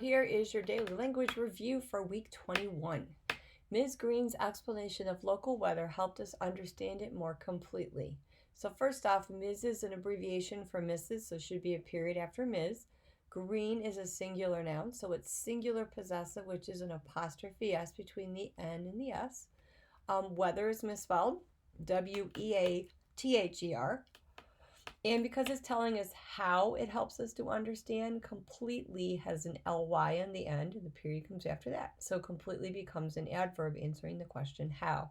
Here is your daily language review for week 21. Ms. Green's explanation of local weather helped us understand it more completely. So first off, Ms. is an abbreviation for Mrs., so should be a period after Ms. Green is a singular noun, so it's singular possessive, which is an apostrophe S between the N and the S. Weather is misspelled, W-E-A-T-H-E-R. And because it's telling us how it helps us to understand, completely has an ly on the end, and the period comes after that. So completely becomes an adverb answering the question how.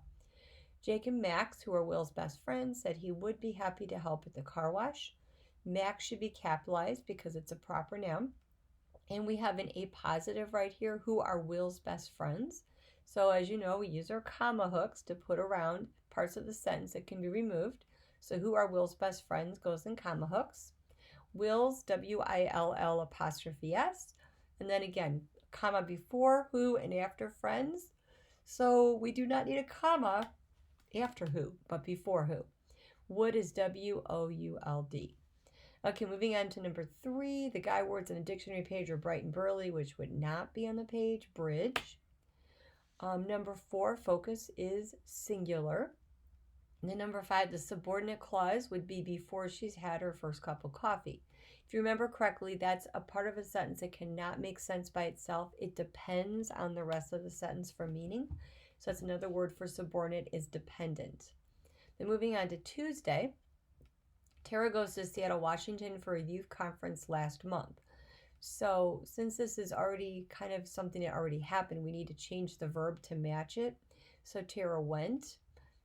Jake and Max, who are Will's best friends, said he would be happy to help at the car wash. Max should be capitalized because it's a proper noun. And we have an A positive right here, who are Will's best friends. So as you know, we use our comma hooks to put around parts of the sentence that can be removed. So who are Will's best friends goes in comma hooks. Will's, W-I-L-L apostrophe S. And then again, comma before who and after friends. So we do not need a comma after who, but before who. Would is W-O-U-L-D. Okay, moving on to number 3. The guy words on a dictionary page are bright and burly, which would not be on the page. Bridge. Number 4, focus is singular. And then number 5, the subordinate clause would be before she's had her first cup of coffee. If you remember correctly, that's a part of a sentence that cannot make sense by itself. It depends on the rest of the sentence for meaning. So that's another word for subordinate is dependent. Then moving on to Tuesday, Tara goes to Seattle, Washington for a youth conference last month. So since this is already kind of something that already happened, we need to change the verb to match it. So Tara went.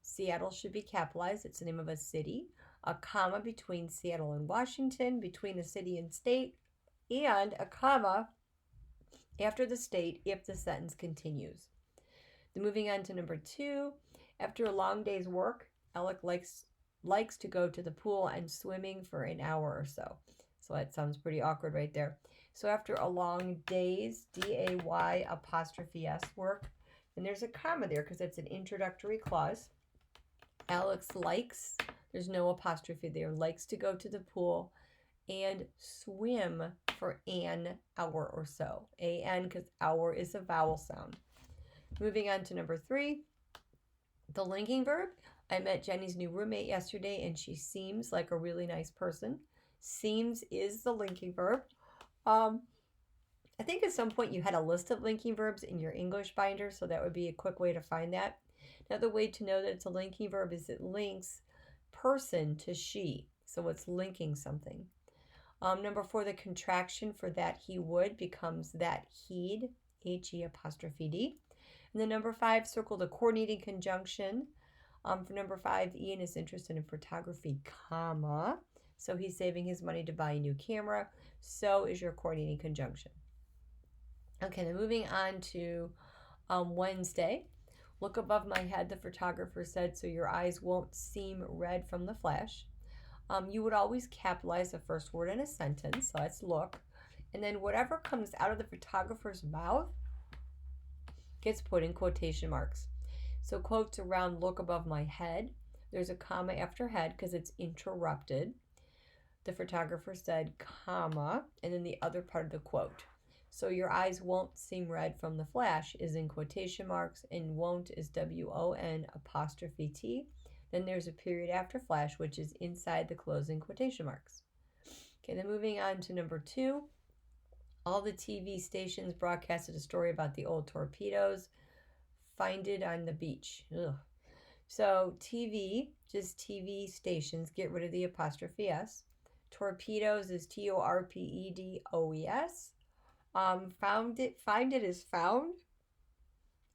Seattle should be capitalized. It's the name of a city. A comma between Seattle and Washington, between the city and state, and a comma after the state if the sentence continues. Then moving on to number 2, after a long day's work, Alec likes to go to the pool and swimming for an hour or so. So that sounds pretty awkward right there. So after a long day's, D-A-Y apostrophe S work, and there's a comma there because it's an introductory clause. Alex likes, there's no apostrophe there, likes to go to the pool and swim for an hour or so. A-N because hour is a vowel sound. Moving on to number 3, the linking verb. I met Jenny's new roommate yesterday and she seems like a really nice person. Seems is the linking verb. I think at some point you had a list of linking verbs in your English binder, so that would be a quick way to find that. Another way to know that it's a linking verb is it links person to she. So it's linking something. Number 4, the contraction for that he would becomes that he'd, H-E apostrophe D. And then number 5, circle the coordinating conjunction. For number 5, Ian is interested in photography, comma. So he's saving his money to buy a new camera. So is your coordinating conjunction. Okay, then moving on to Wednesday. Look above my head, the photographer said, so your eyes won't seem red from the flash. You would always capitalize the first word in a sentence, so that's look. And then whatever comes out of the photographer's mouth gets put in quotation marks. So quotes around look above my head, there's a comma after head because it's interrupted. The photographer said, comma, and then the other part of the quote. So your eyes won't seem red from the flash is in quotation marks, and won't is W-O-N apostrophe T. Then there's a period after flash, which is inside the closing quotation marks. Okay, then moving on to number 2. All the TV stations broadcasted a story about the old torpedoes. Find it on the beach. Ugh. So TV, just TV stations, get rid of the apostrophe S. Torpedoes is T-O-R-P-E-D-O-E-S. Find it is found.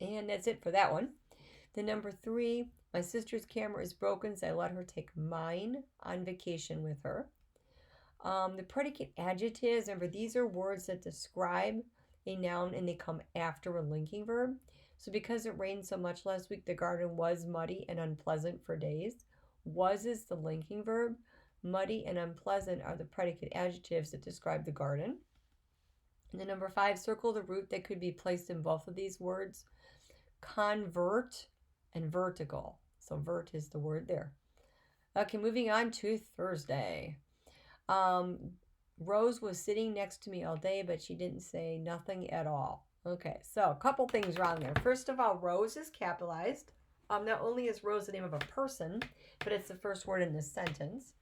And that's it for that one. The number 3, my sister's camera is broken, so I let her take mine on vacation with her. The predicate adjectives, remember these are words that describe a noun and they come after a linking verb. So because it rained so much last week, the garden was muddy and unpleasant for days. Was is the linking verb. Muddy and unpleasant are the predicate adjectives that describe the garden. And then number 5, circle the root that could be placed in both of these words. Convert and vertical. So vert is the word there. Okay, moving on to Thursday. Rose was sitting next to me all day, but she didn't say nothing at all. Okay, so a couple things wrong there. First of all, Rose is capitalized. Not only is Rose the name of a person, but it's the first word in this sentence.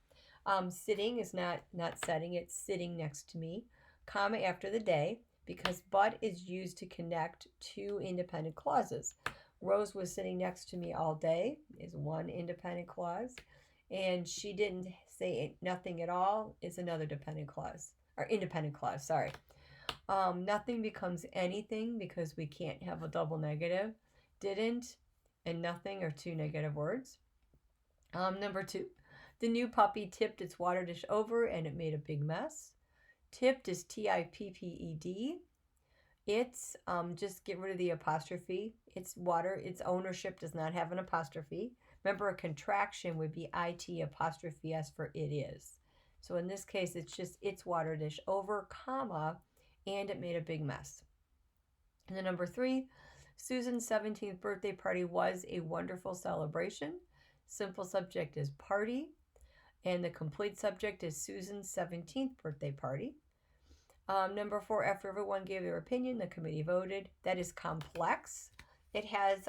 Sitting is not setting, it's sitting next to me, comma after the day, because but is used to connect two independent clauses. Rose was sitting next to me all day is one independent clause, and she didn't say nothing at all is another dependent clause, or independent clause, sorry. Nothing becomes anything because we can't have a double negative. Didn't and nothing are two negative words. Number two, the new puppy tipped its water dish over and it made a big mess. Tipped is Tipped. It's just get rid of the apostrophe. It's water. Its ownership does not have an apostrophe. Remember, a contraction would be it apostrophe s for it is. So in this case, it's just its water dish over, comma, and it made a big mess. And then number three, Susan's 17th birthday party was a wonderful celebration. Simple subject is party, and the complete subject is Susan's 17th birthday party. Number four, after everyone gave their opinion, the committee voted. That is complex. It has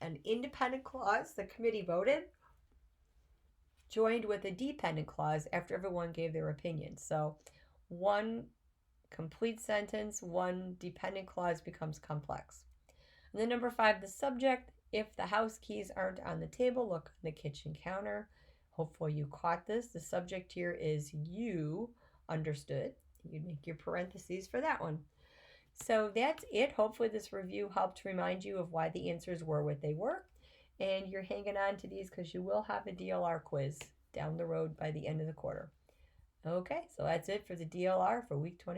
an independent clause, the committee voted, joined with a dependent clause after everyone gave their opinion. So one complete sentence, one dependent clause becomes complex. And then number five, the subject, if the house keys aren't on the table, look on the kitchen counter. Hopefully you caught this. The subject here is you understood. You make your parentheses for that one. So that's it. Hopefully this review helped remind you of why the answers were what they were. And you're hanging on to these because you will have a DLR quiz down the road by the end of the quarter. Okay, so that's it for the DLR for week 21.